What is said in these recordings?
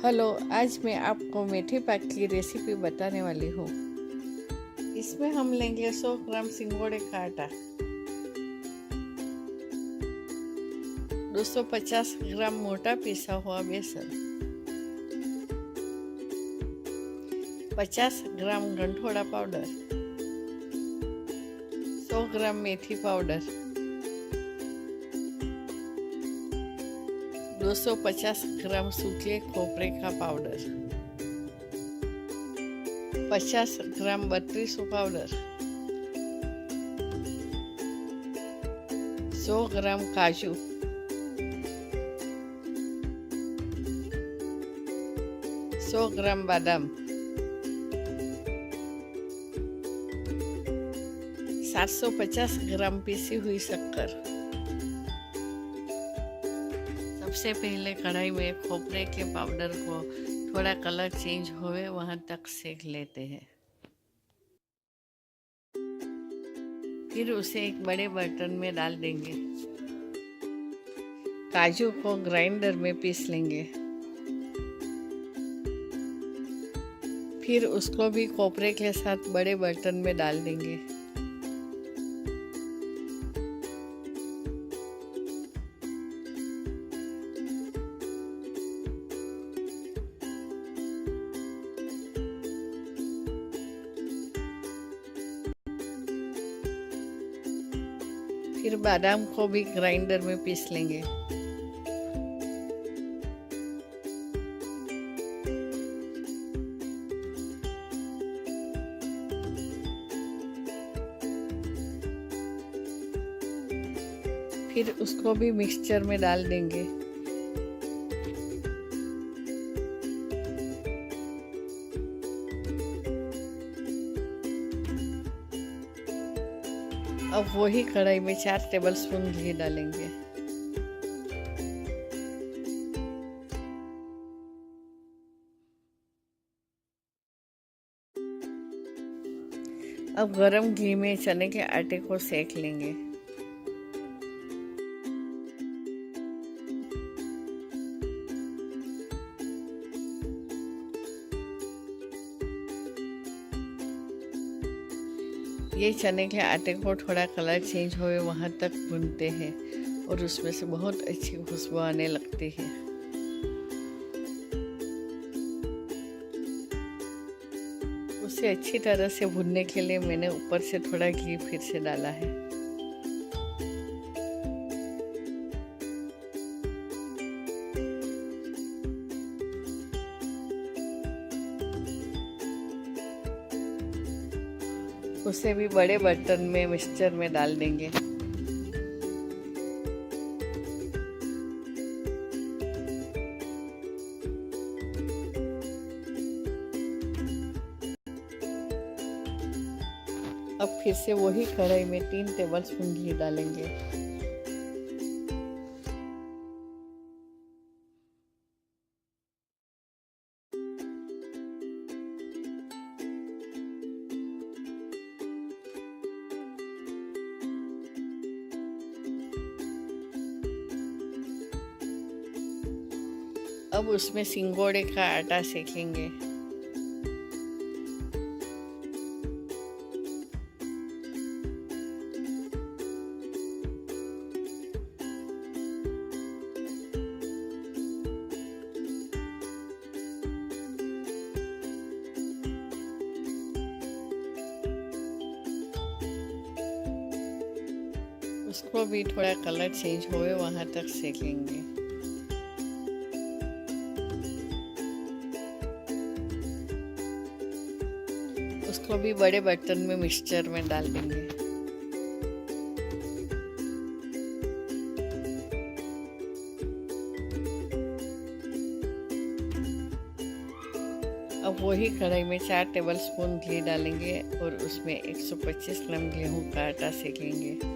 Hello, आज मैं आपको मेथी पाक की रेसिपी बताने वाली हूँ। इसमें हम लेंगे 100 ग्राम सिंगोड़े का आटा, 250 ग्राम मोटा पिसा हुआ बेसन, 50 ग्राम गंठोड़ा पाउडर, 100 ग्राम मेथी पाउडर, 250 ग्राम सूखे खोपरे का पाउडर, 50 ग्राम बत्रीसो पाउडर, 100 ग्राम काजू, 100 ग्राम बादाम, 750 ग्राम पीसी हुई शक्कर। सबसे पहले कढ़ाई में खोपरे के पाउडर को थोड़ा कलर चेंज होवे वहां तक सेक लेते हैं। फिर उसे एक बड़े बर्तन में डाल देंगे। काजू को ग्राइंडर में पीस लेंगे। फिर उसको भी खोपरे के साथ बड़े बर्तन में डाल देंगे। फिर बादाम को भी ग्राइंडर में पीस लेंगे। फिर उसको भी मिक्सचर में डाल देंगे। अब वही कढ़ाई में 4 टेबलस्पून घी डालेंगे। अब गरम घी में चने के आटे को सेक लेंगे। ये चने के आटे को थोड़ा कलर चेंज होए वहाँ तक भूनते हैं और उसमें से बहुत अच्छी खुशबू आने लगती है। उसे अच्छी तरह से भूनने के लिए मैंने ऊपर से थोड़ा घी फिर से डाला है। उसे भी बड़े बर्तन में मिक्सचर में डाल देंगे। अब फिर से वही कढ़ाई में 3 टेबलस्पून घी डालेंगे। अब उसमें सिंगोड़े का आटा सेकेंगे। उसको भी थोड़ा कलर चेंज होए वहां तक सेकेंगे। उसको भी बड़े बर्तन में मिक्सचर में डाल देंगे। अब वही कढ़ाई में 4 टेबलस्पून घी डालेंगे और उसमें 125 ग्राम गेहूं का आटा सेकेंगे।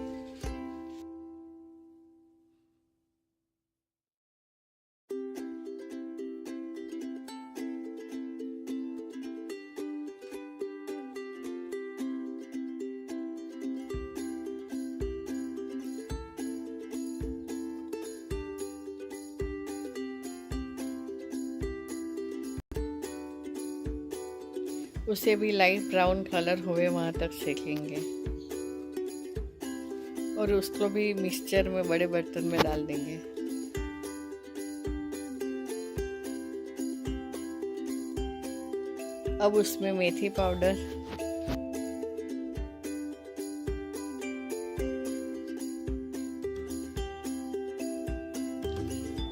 उसे भी लाइट ब्राउन कलर हुए वहाँ तक सेकेंगे और उसको भी मिक्सचर में बड़े बर्तन में डाल देंगे। अब उसमें मेथी पाउडर,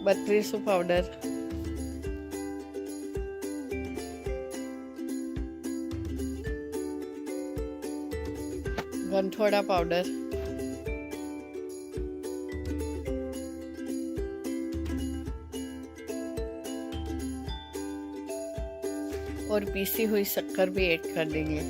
बत्रीसू पाउडर, गंठोड़ा पाउडर, और पीसी हुई शक्कर भी ऐड कर देंगे।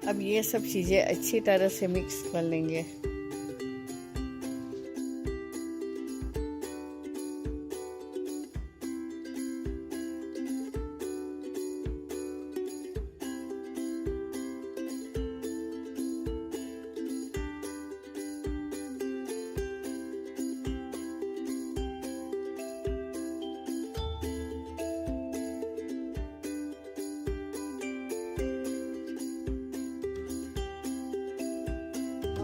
अब ये सब चीज़ें अच्छी तरह से मिक्स कर लेंगे।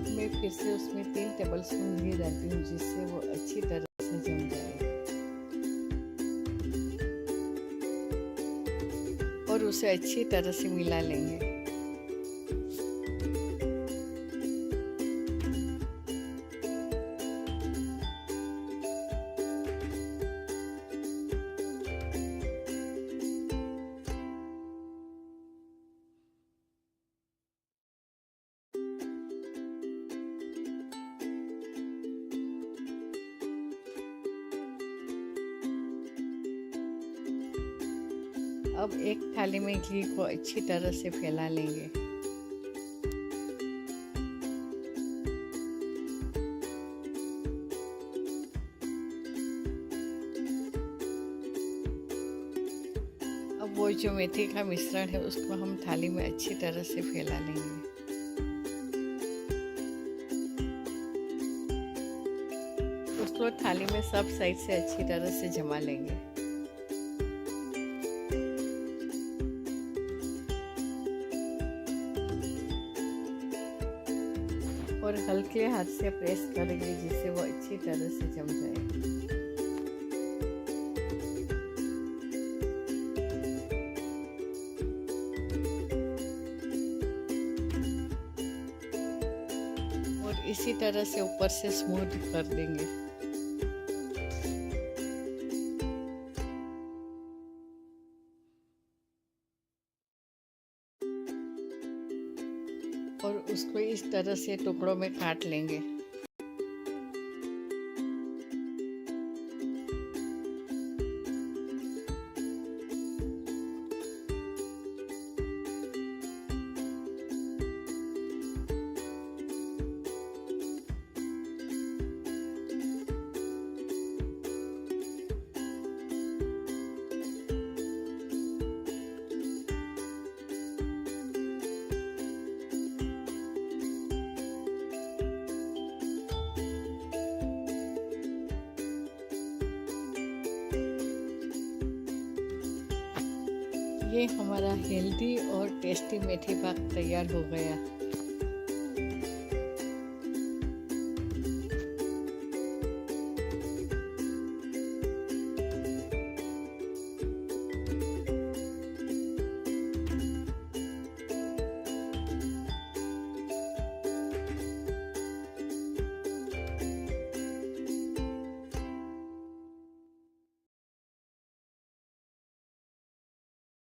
मैं फिर से उसमें 3 टेबलस्पून घी डालती हूँ जिससे वो अच्छी तरह से जम जाए और उसे अच्छी तरह से मिला लेंगे। अब एक थाली में घी को अच्छी तरह से फैला लेंगे। अब वो जो मेथी का मिश्रण है उसको हम थाली में अच्छी तरह से फैला लेंगे। उसको थाली में सब साइड से अच्छी तरह से जमा लेंगे। और हल्के हाथ से प्रेस करेंगे जिससे वो अच्छी तरह से जम जाए। और इसी तरह से ऊपर से स्मूथ कर देंगे। और उसको इस तरह से टुकड़ों में काट लेंगे। ये हमारा हेल्दी और टेस्टी मेथी पाक तैयार हो गया।